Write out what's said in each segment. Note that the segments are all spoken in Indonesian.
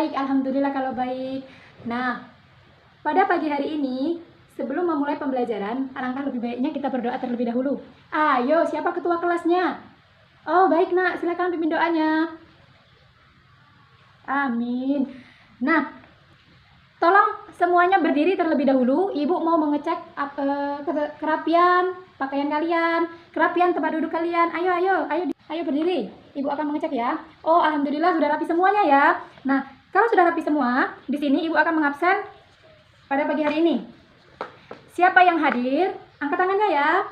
Baik, alhamdulillah kalau baik. Nah, pada pagi hari ini, sebelum memulai pembelajaran, alangkah lebih baiknya kita berdoa terlebih dahulu. Ayo, siapa ketua kelasnya? Oh, baik nak, silakan pimpin doanya. Amin. Nah, tolong semuanya berdiri terlebih dahulu. Ibu mau mengecek kerapian pakaian kalian, kerapian tempat duduk kalian. Ayo berdiri. Ibu akan mengecek ya. Oh, alhamdulillah sudah rapi semuanya ya. Nah, kalau sudah rapi semua, di sini ibu akan mengabsen pada pagi hari ini. Siapa yang hadir? Angkat tangannya ya.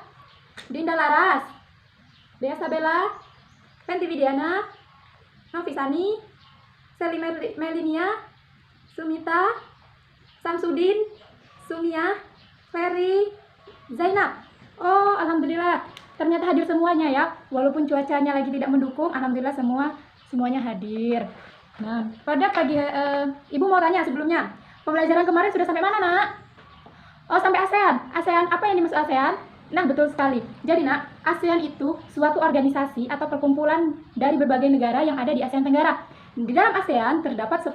Dinda Laras, Dea Sabella, Fenty Widiana, Novisani, Seli Melinia, Sumita, Samsudin, Sumia, Ferry, Zainab. Oh, alhamdulillah. Ternyata hadir semuanya ya. Walaupun cuacanya lagi tidak mendukung, alhamdulillah semuanya hadir. Nah, pada pagi Ibu mau tanya sebelumnya, pembelajaran kemarin sudah sampai mana, Nak? Oh, sampai ASEAN. ASEAN, apa yang dimaksud ASEAN? Nah, betul sekali. Jadi, Nak, ASEAN itu suatu organisasi atau perkumpulan dari berbagai negara yang ada di ASEAN Tenggara. Di dalam ASEAN terdapat 10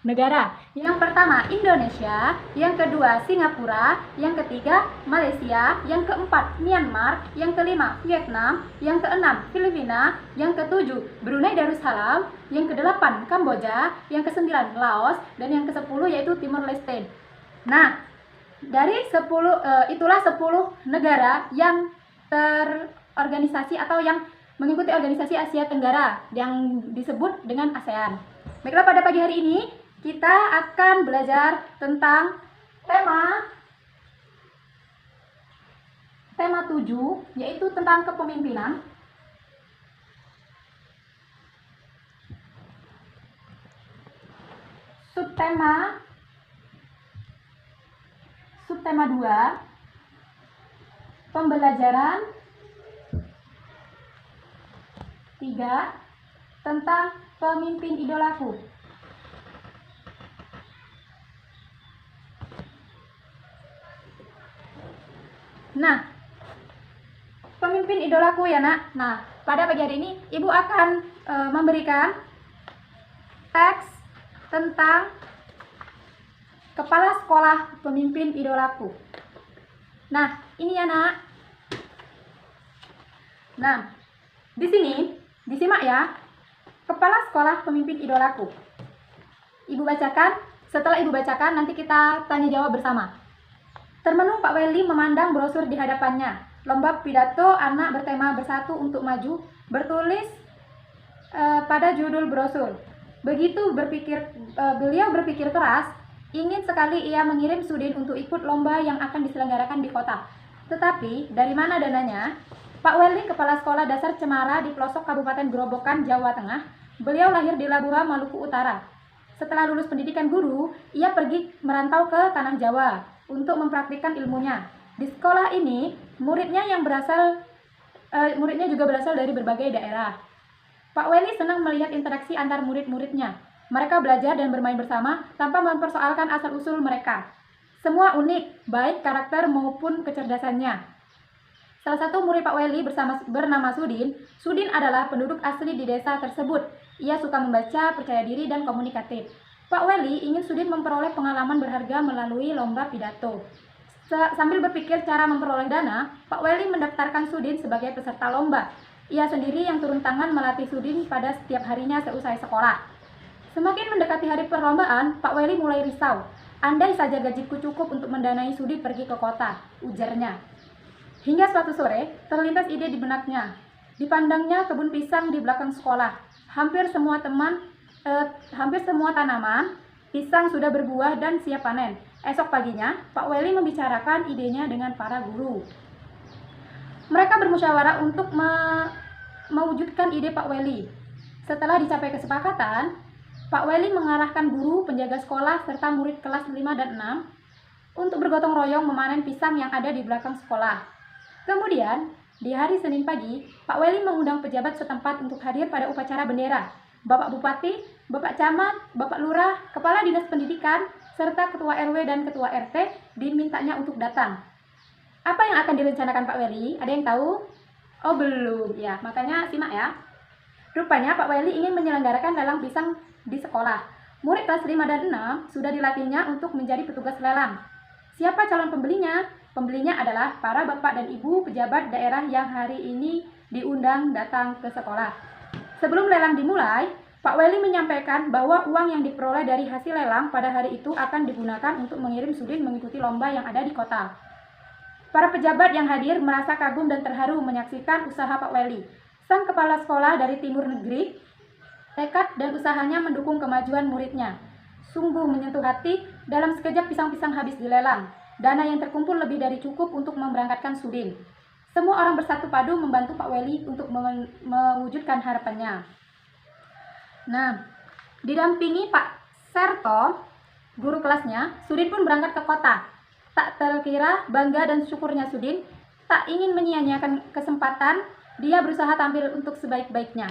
negara. Yang pertama Indonesia, yang kedua Singapura, yang ketiga Malaysia, yang keempat Myanmar, yang kelima Vietnam, yang keenam Filipina, yang ketujuh Brunei Darussalam, yang kedelapan Kamboja, yang kesembilan Laos, dan yang ke-10 yaitu Timor Leste. Nah, dari 10 itulah 10 negara yang terorganisasi atau yang mengikuti organisasi Asia Tenggara yang disebut dengan ASEAN. Baiklah, pada pagi hari ini kita akan belajar tentang tema 7, yaitu tentang kepemimpinan. Subtema 2, pembelajaran 3, tentang pemimpin idolaku. Nah, pemimpin idolaku ya, Nak. Nah, pada pagi hari ini Ibu akan memberikan teks tentang kepala sekolah pemimpin idolaku. Nah, ini ya, Nak. Nah, di sini disimak ya, kepala sekolah pemimpin idolaku. Ibu bacakan, setelah Ibu bacakan nanti kita tanya jawab bersama. Termenung Pak Weli memandang brosur di hadapannya. Lomba pidato anak bertema Bersatu untuk Maju, bertulis pada judul brosur. Begitu beliau berpikir keras, ingin sekali ia mengirim Sudin untuk ikut lomba yang akan diselenggarakan di kota. Tetapi dari mana dananya? Pak Weli, kepala sekolah dasar Cemara di pelosok Kabupaten Gerobokan, Jawa Tengah. Beliau lahir di Labuha, Maluku Utara. Setelah lulus pendidikan guru, ia pergi merantau ke Tanah Jawa untuk mempraktikkan ilmunya. Di sekolah ini, muridnya juga berasal dari berbagai daerah. Pak Weli senang melihat interaksi antar murid-muridnya. Mereka belajar dan bermain bersama tanpa mempersoalkan asal-usul mereka. Semua unik, baik karakter maupun kecerdasannya. Salah satu murid Pak Weli bernama Sudin. Sudin adalah penduduk asli di desa tersebut. Ia suka membaca, percaya diri, dan komunikatif. Pak Weli ingin Sudin memperoleh pengalaman berharga melalui lomba pidato. Sambil berpikir cara memperoleh dana, Pak Weli mendaftarkan Sudin sebagai peserta lomba. Ia sendiri yang turun tangan melatih Sudin pada setiap harinya seusai sekolah. Semakin mendekati hari perlombaan, Pak Weli mulai risau. Andai saja gajiku cukup untuk mendanai Sudin pergi ke kota, ujarnya. Hingga suatu sore, terlintas ide di benaknya. Dipandangnya kebun pisang di belakang sekolah. Hampir semua tanaman pisang sudah berbuah dan siap panen. Esok paginya, Pak Weli membicarakan idenya dengan para guru. Mereka bermusyawarah untuk mewujudkan ide Pak Weli. Setelah dicapai kesepakatan, Pak Weli mengarahkan guru, penjaga sekolah, serta murid kelas 5 dan 6 untuk bergotong royong memanen pisang yang ada di belakang sekolah. Kemudian, di hari Senin pagi, Pak Weli mengundang pejabat setempat untuk hadir pada upacara bendera. Bapak Bupati, Bapak Camat, Bapak Lurah, Kepala Dinas Pendidikan, serta Ketua RW dan Ketua RT dimintanya untuk datang. Apa yang akan direncanakan Pak Weli? Ada yang tahu? Oh, belum. Ya, makanya simak ya. Rupanya Pak Weli ingin menyelenggarakan lelang pisang di sekolah. Murid kelas 5 dan 6 sudah dilatihnya untuk menjadi petugas lelang. Siapa calon pembelinya? Pembelinya adalah para bapak dan ibu pejabat daerah yang hari ini diundang datang ke sekolah. Sebelum lelang dimulai, Pak Weli menyampaikan bahwa uang yang diperoleh dari hasil lelang pada hari itu akan digunakan untuk mengirim Sudin mengikuti lomba yang ada di kota. Para pejabat yang hadir merasa kagum dan terharu menyaksikan usaha Pak Weli. Sang kepala sekolah dari timur negeri, tekad dan usahanya mendukung kemajuan muridnya. Sungguh menyentuh hati, dalam sekejap pisang-pisang habis dilelang. Dana yang terkumpul lebih dari cukup untuk memberangkatkan Sudin. Semua orang bersatu padu membantu Pak Weli untuk mewujudkan harapannya. Nah, didampingi Pak Serto, guru kelasnya, Sudin pun berangkat ke kota. Tak terkira bangga dan syukurnya Sudin, tak ingin menyia-nyiakan kesempatan, dia berusaha tampil untuk sebaik-baiknya.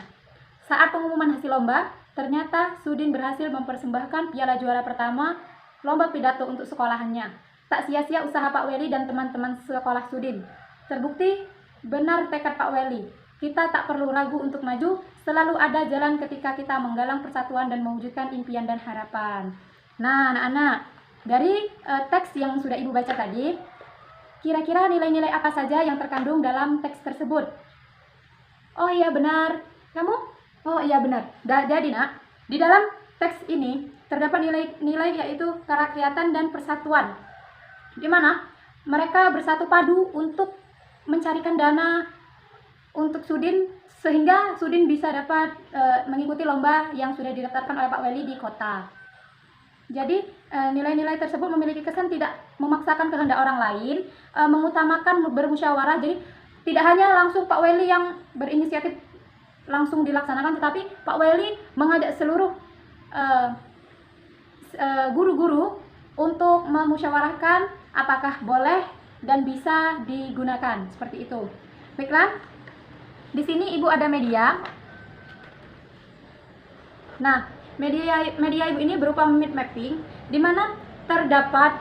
Saat pengumuman hasil lomba, ternyata Sudin berhasil mempersembahkan piala juara pertama lomba pidato untuk sekolahannya. Tak sia-sia usaha Pak Weli dan teman-teman sekolah Sudin. Terbukti benar tekad Pak Weli. Kita tak perlu ragu untuk maju, selalu ada jalan ketika kita menggalang persatuan dan mewujudkan impian dan harapan. Nah, anak-anak, dari teks yang sudah Ibu baca tadi, kira-kira nilai-nilai apa saja yang terkandung dalam teks tersebut? Oh iya benar. Kamu? Oh iya benar. Jadi nak, di dalam teks ini terdapat nilai-nilai yaitu kerakyatan dan persatuan. Di mana mereka bersatu padu untuk mencarikan dana untuk Sudin sehingga Sudin bisa dapat mengikuti lomba yang sudah didaftarkan oleh Pak Weli di kota. Jadi nilai-nilai tersebut memiliki kesan tidak memaksakan kehendak orang lain, mengutamakan bermusyawarah. Jadi tidak hanya langsung Pak Weli yang berinisiatif langsung dilaksanakan, tetapi Pak Weli mengajak seluruh guru-guru untuk memusyawarahkan apakah boleh dan bisa digunakan seperti itu. Baiklah, di sini Ibu ada media. Nah, media Ibu ini berupa mind mapping, di mana terdapat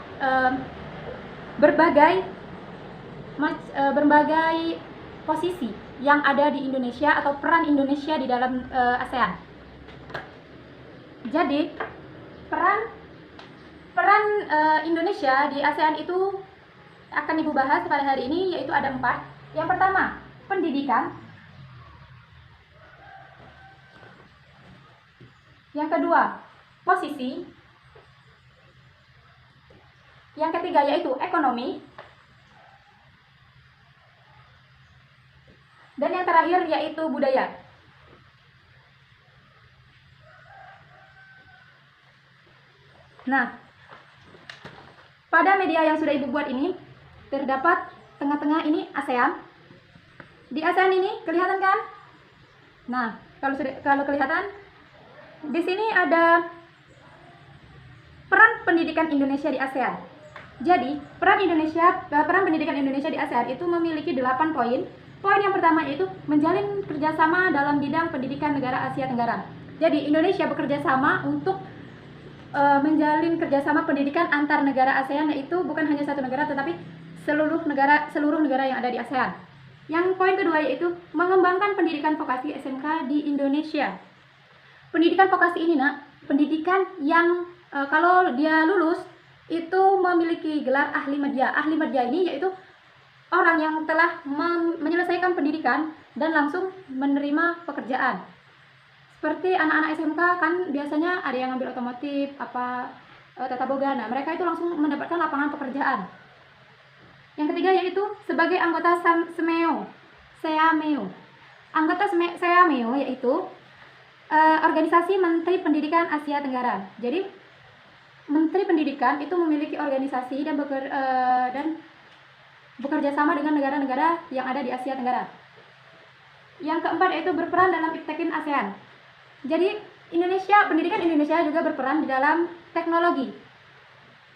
berbagai posisi yang ada di Indonesia atau peran Indonesia di dalam ASEAN. Jadi peran Indonesia di ASEAN itu akan Ibu bahas pada hari ini, yaitu ada 4. Yang pertama, pendidikan. Yang kedua, posisi. Yang ketiga yaitu ekonomi. Dan yang terakhir yaitu budaya. Nah, pada media yang sudah Ibu buat ini terdapat tengah-tengah ini ASEAN. Di ASEAN ini kelihatan kan? Nah, kalau kelihatan di sini ada peran pendidikan Indonesia di ASEAN. Jadi, peran pendidikan Indonesia di ASEAN itu memiliki 8 poin. Poin yang pertama yaitu menjalin kerjasama dalam bidang pendidikan negara Asia Tenggara. Jadi, Indonesia bekerja sama untuk menjalin kerjasama pendidikan antar negara ASEAN, yaitu bukan hanya satu negara tetapi seluruh negara yang ada di ASEAN. Yang poin kedua yaitu mengembangkan pendidikan vokasi SMK di Indonesia. Pendidikan vokasi ini nak, pendidikan yang kalau dia lulus itu memiliki gelar ahli media. Ahli media ini yaitu orang yang telah menyelesaikan pendidikan dan langsung menerima pekerjaan. Seperti anak-anak SMK kan biasanya ada yang ngambil otomotif, tata boga. Nah, mereka itu langsung mendapatkan lapangan pekerjaan. Yang ketiga yaitu sebagai anggota SEAMEO. Anggota SEAMEO yaitu organisasi Menteri Pendidikan Asia Tenggara. Jadi Menteri Pendidikan itu memiliki organisasi dan bekerja sama dengan negara-negara yang ada di Asia Tenggara. Yang keempat yaitu berperan dalam Iptekin ASEAN. Jadi pendidikan Indonesia juga berperan di dalam teknologi.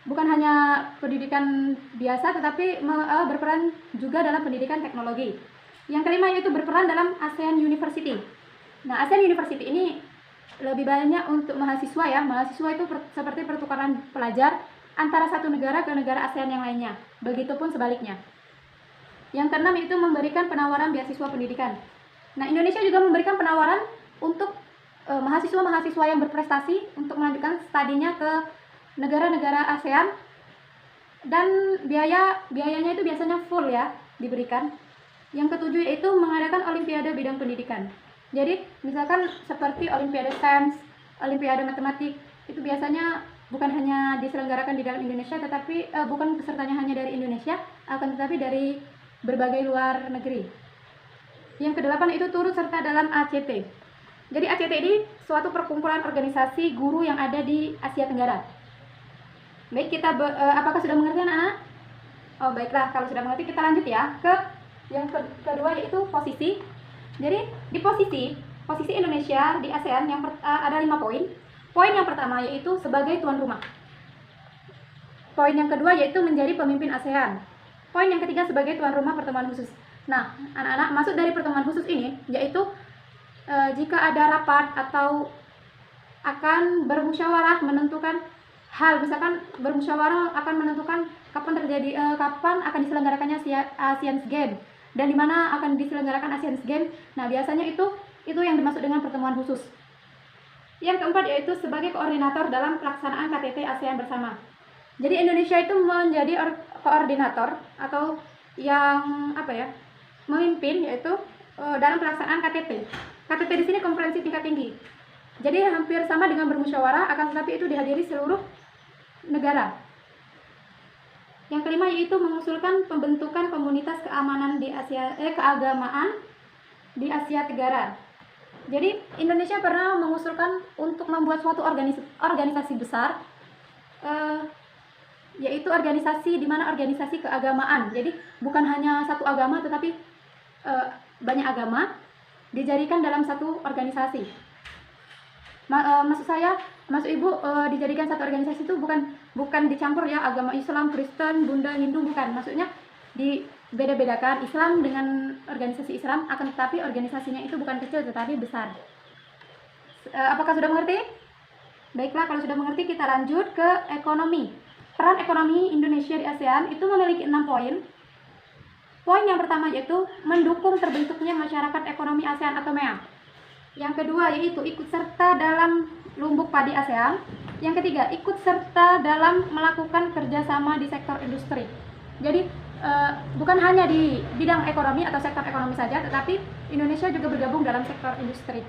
Bukan hanya pendidikan biasa, tetapi berperan juga dalam pendidikan teknologi. Yang kelima yaitu berperan dalam ASEAN University. Nah, ASEAN University ini lebih banyak untuk mahasiswa ya. Mahasiswa itu seperti pertukaran pelajar antara satu negara ke negara ASEAN yang lainnya. Begitupun sebaliknya. Yang keenam yaitu memberikan penawaran beasiswa pendidikan. Nah, Indonesia juga memberikan penawaran untuk mahasiswa-mahasiswa yang berprestasi untuk melanjutkan studinya ke negara-negara ASEAN, dan biayanya itu biasanya full ya diberikan. Yang ketujuh yaitu mengadakan olimpiade bidang pendidikan. Jadi misalkan seperti olimpiade sains, olimpiade matematik, itu biasanya bukan hanya diselenggarakan di dalam Indonesia, tetapi bukan pesertanya hanya dari Indonesia, akan tetapi dari berbagai luar negeri. Yang kedelapan itu turut serta dalam ACT. Jadi ACT ini suatu perkumpulan organisasi guru yang ada di Asia Tenggara. Baik, kita apakah sudah mengerti anak-anak? Oh baiklah, kalau sudah mengerti kita lanjut ya ke yang kedua yaitu posisi. Jadi di posisi Indonesia di ASEAN yang ada 5 poin. Poin yang pertama yaitu sebagai tuan rumah. Poin yang kedua yaitu menjadi pemimpin ASEAN. Poin yang ketiga sebagai tuan rumah pertemuan khusus. Nah, anak-anak, maksud dari pertemuan khusus ini yaitu jika ada rapat atau akan bermusyawarah menentukan hal, misalkan bermusyawarah akan menentukan kapan akan diselenggarakannya Asian Games dan di mana akan diselenggarakan Asian Games. Nah, biasanya itu yang dimaksud dengan pertemuan khusus. Yang keempat yaitu sebagai koordinator dalam pelaksanaan KTT ASEAN bersama. Jadi Indonesia itu menjadi koordinator atau yang memimpin yaitu dalam pelaksanaan KTT. KTT di sini konferensi tingkat tinggi. Jadi hampir sama dengan bermusyawarah, akan tetapi itu dihadiri seluruh negara. Yang kelima yaitu mengusulkan pembentukan komunitas keagamaan di Asia Tenggara. Jadi Indonesia pernah mengusulkan untuk membuat suatu organisasi besar, yaitu organisasi di mana organisasi keagamaan. Jadi bukan hanya satu agama, tetapi banyak agama dijadikan dalam satu organisasi. Maksud ibu dijadikan satu organisasi itu bukan dicampur ya, agama Islam, Kristen, Buddha, Hindu, bukan. Maksudnya dibeda-bedakan Islam dengan organisasi Islam, akan tetapi organisasinya itu bukan kecil tetapi besar. Apakah sudah mengerti? Baiklah, kalau sudah mengerti kita lanjut ke ekonomi. Peran ekonomi Indonesia di ASEAN itu memiliki 6 poin. Poin yang pertama yaitu mendukung terbentuknya masyarakat ekonomi ASEAN atau MEA. Yang kedua yaitu ikut serta dalam lumbuk padi ASEAN. Yang ketiga, ikut serta dalam melakukan kerjasama di sektor industri. Jadi bukan hanya di bidang ekonomi atau sektor ekonomi saja, tetapi Indonesia juga bergabung dalam sektor industri.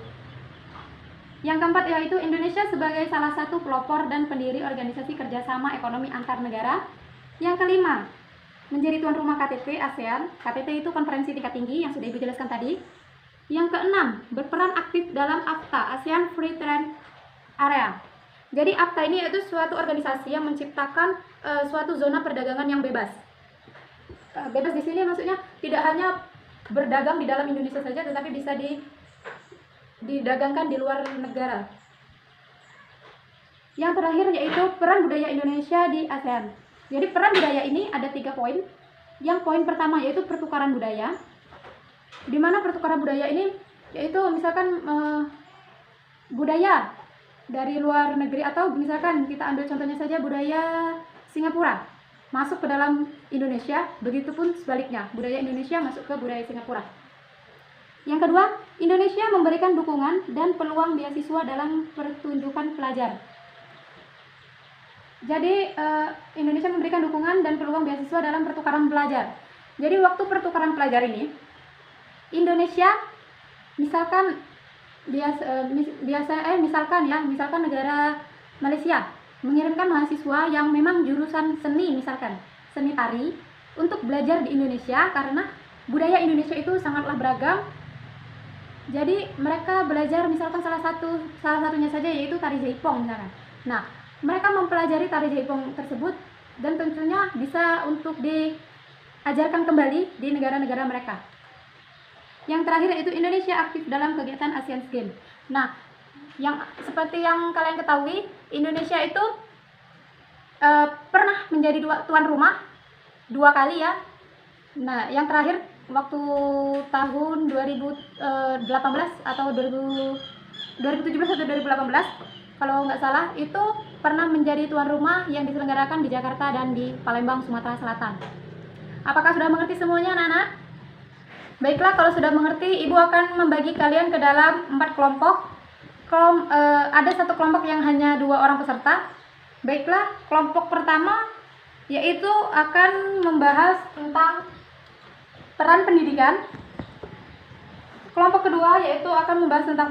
Yang keempat yaitu Indonesia sebagai salah satu pelopor dan pendiri organisasi kerjasama ekonomi antar negara. Yang kelima, menjadi tuan rumah KTT ASEAN. KTT itu konferensi tingkat tinggi yang sudah Ibu jelaskan tadi. Yang keenam, berperan aktif dalam AFTA, ASEAN Free Trade Area. Jadi AFTA ini yaitu suatu organisasi yang menciptakan suatu zona perdagangan yang bebas. Bebas di sini maksudnya tidak hanya berdagang di dalam Indonesia saja, tetapi bisa didagangkan di luar negara. Yang terakhir yaitu peran budaya Indonesia di ASEAN. Jadi peran budaya ini ada 3 poin. Yang poin pertama yaitu pertukaran budaya. Di mana pertukaran budaya ini yaitu misalkan budaya dari luar negeri, atau misalkan kita ambil contohnya saja budaya Singapura masuk ke dalam Indonesia, begitupun sebaliknya budaya Indonesia masuk ke budaya Singapura. Yang kedua, Indonesia memberikan dukungan dan peluang beasiswa dalam pertunjukan pelajar. Jadi Indonesia memberikan dukungan dan peluang beasiswa dalam pertukaran pelajar. Jadi waktu pertukaran pelajar ini, Indonesia misalkan misalkan negara Malaysia mengirimkan mahasiswa yang memang jurusan seni, misalkan seni tari, untuk belajar di Indonesia karena budaya Indonesia itu sangatlah beragam. Jadi mereka belajar misalkan salah satunya saja yaitu tari jaipong misalkan. Nah, mereka mempelajari tari jaipong tersebut dan tentunya bisa untuk diajarkan kembali di negara-negara mereka. Yang terakhir yaitu Indonesia aktif dalam kegiatan Asian Games. Nah, seperti yang kalian ketahui, Indonesia itu pernah menjadi tuan rumah 2 kali ya. Nah, yang terakhir waktu tahun 2018 atau 2017 atau 2018 kalau nggak salah, itu pernah menjadi tuan rumah yang diselenggarakan di Jakarta dan di Palembang, Sumatera Selatan. Apakah sudah mengerti semuanya anak-anak? Baiklah, kalau sudah mengerti, Ibu akan membagi kalian ke dalam 4 kelompok. ada satu kelompok yang hanya 2 orang peserta. Baiklah, kelompok pertama yaitu akan membahas tentang peran pendidikan. Kelompok kedua yaitu akan membahas tentang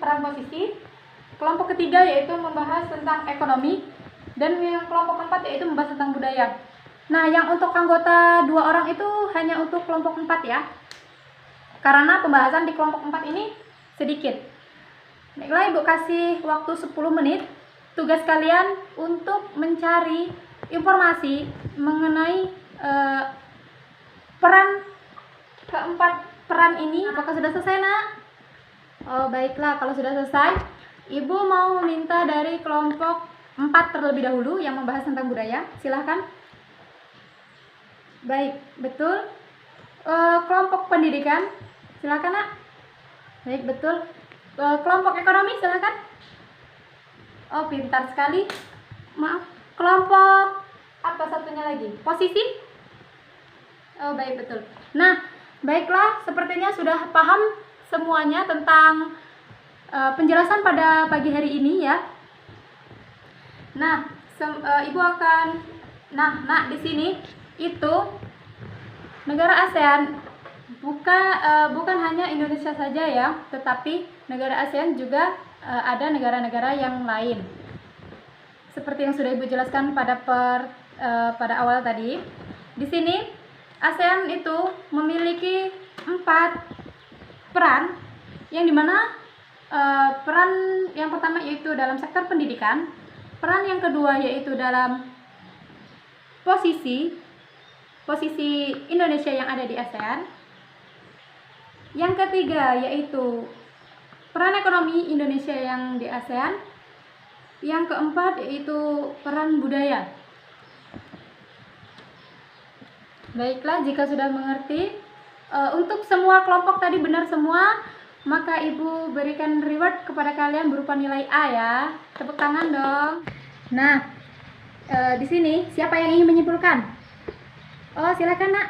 peran posisi. Kelompok ketiga yaitu membahas tentang ekonomi. Dan yang kelompok keempat yaitu membahas tentang budaya. Nah, yang untuk anggota 2 orang itu hanya untuk kelompok 4 ya. Karena pembahasan di kelompok 4 ini sedikit. Baiklah, Ibu kasih waktu 10 menit. Tugas kalian untuk mencari informasi mengenai keempat peran ini. Apakah sudah selesai, Nak? Oh, baiklah, kalau sudah selesai, Ibu mau meminta dari kelompok 4 terlebih dahulu yang membahas tentang budaya. Silahkan. Baik, betul. Kelompok pendidikan, silahkan, Nak. Baik, betul. Kelompok ekonomi, silahkan. Oh, pintar sekali. Maaf. Kelompok apa satunya lagi? Posisi? Oh, baik, betul. Nah, baiklah, sepertinya sudah paham semuanya tentang penjelasan pada pagi hari ini ya. Nah, Ibu akan di sini itu negara ASEAN bukan hanya Indonesia saja ya, tetapi negara ASEAN juga ada negara-negara yang lain. Seperti yang sudah Ibu jelaskan pada awal tadi. Di sini ASEAN itu memiliki 4 peran, yang dimana peran yang pertama yaitu dalam sektor pendidikan, peran yang kedua yaitu dalam posisi Indonesia yang ada di ASEAN, yang ketiga yaitu peran ekonomi Indonesia yang di ASEAN, yang keempat yaitu peran budaya. Baiklah, jika sudah mengerti, untuk semua kelompok tadi benar semua, maka Ibu berikan reward kepada kalian berupa nilai A ya. Tepuk tangan dong. Nah, di sini siapa yang ingin menyimpulkan? Oh, silakan, Nak.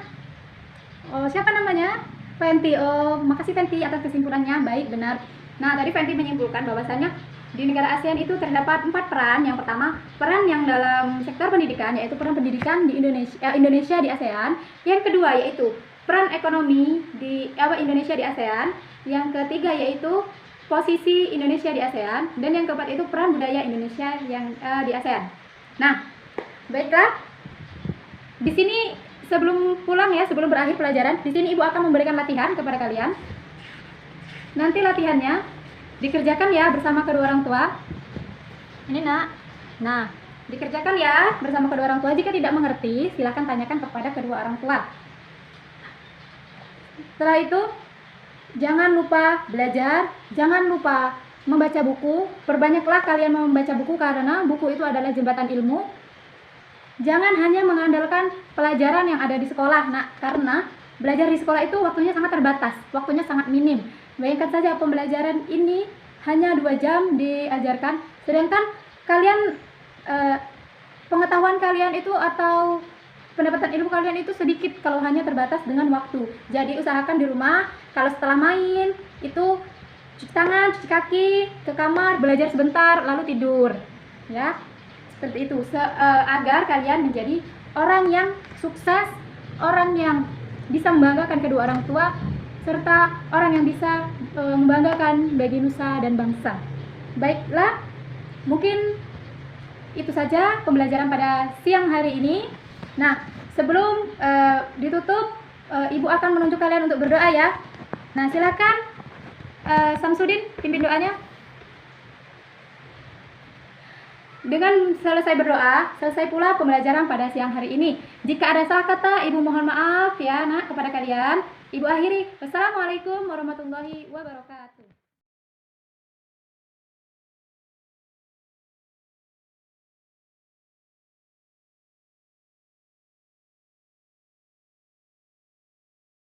Oh, siapa namanya? Fenty. Oh, makasih Fenty atas kesimpulannya. Baik, benar. Nah, tadi Fenty menyimpulkan bahwasanya di negara ASEAN itu terdapat 4 peran. Yang pertama, peran yang dalam sektor pendidikan, yaitu peran pendidikan di Indonesia di ASEAN. Yang kedua yaitu peran ekonomi di Indonesia di ASEAN. Yang ketiga yaitu posisi Indonesia di ASEAN, dan yang keempat itu peran budaya Indonesia yang di ASEAN. Nah, baiklah. Di sini sebelum pulang ya, sebelum berakhir pelajaran, di sini Ibu akan memberikan latihan kepada kalian. Nanti latihannya dikerjakan ya bersama kedua orang tua. Ini, Nak. Nah, dikerjakan ya bersama kedua orang tua. Jika tidak mengerti, silahkan tanyakan kepada kedua orang tua. Setelah itu, jangan lupa belajar, jangan lupa membaca buku. Perbanyaklah kalian membaca buku karena buku itu adalah jembatan ilmu. Jangan hanya mengandalkan pelajaran yang ada di sekolah, Nak, karena belajar di sekolah itu waktunya sangat terbatas, waktunya sangat minim. Bayangkan saja pembelajaran ini hanya 2 jam diajarkan, sedangkan kalian pengetahuan kalian itu atau pendapatan ilmu kalian itu sedikit kalau hanya terbatas dengan waktu. Jadi usahakan di rumah, kalau setelah main itu cuci tangan, cuci kaki, ke kamar, belajar sebentar, lalu tidur. Ya, seperti itu, agar kalian menjadi orang yang sukses, orang yang bisa membanggakan kedua orang tua, serta orang yang bisa membanggakan bagi nusa dan bangsa. Baiklah, mungkin itu saja pembelajaran pada siang hari ini. Nah, sebelum ditutup, Ibu akan menunjuk kalian untuk berdoa ya. Nah, silakan Samsudin pimpin doanya. Dengan selesai berdoa, selesai pula pembelajaran pada siang hari ini. Jika ada salah kata, Ibu mohon maaf ya, Nak, kepada kalian. Ibu akhiri. Wassalamualaikum warahmatullahi wabarakatuh.